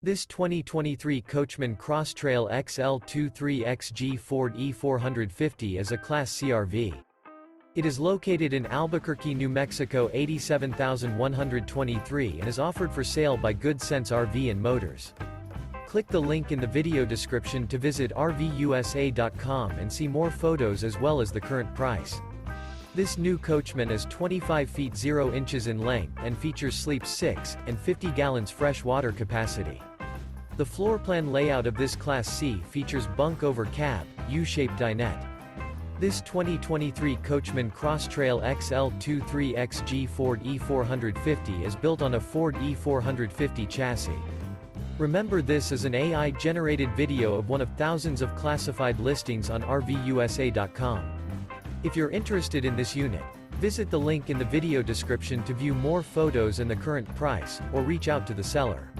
This 2023 Coachmen Cross Trail XL 23XG Ford E450 is a Class C RV. It is located in Albuquerque, New Mexico 87123 and is offered for sale by Good Sense RV and Motors. Click the link in the video description to visit RVUSA.com and see more photos as well as the current price. This new Coachmen is 25 feet 0 inches in length and features sleep 6 and 50 gallons fresh water capacity. The floor plan layout of this Class C features bunk over cab, U-shaped dinette. This 2023 Coachmen Cross Trail XL 23XG Ford E450 is built on a Ford E450 chassis. Remember, this is an AI-generated video of one of thousands of classified listings on RVUSA.com. If you're interested in this unit, visit the link in the video description to view more photos and the current price, or reach out to the seller.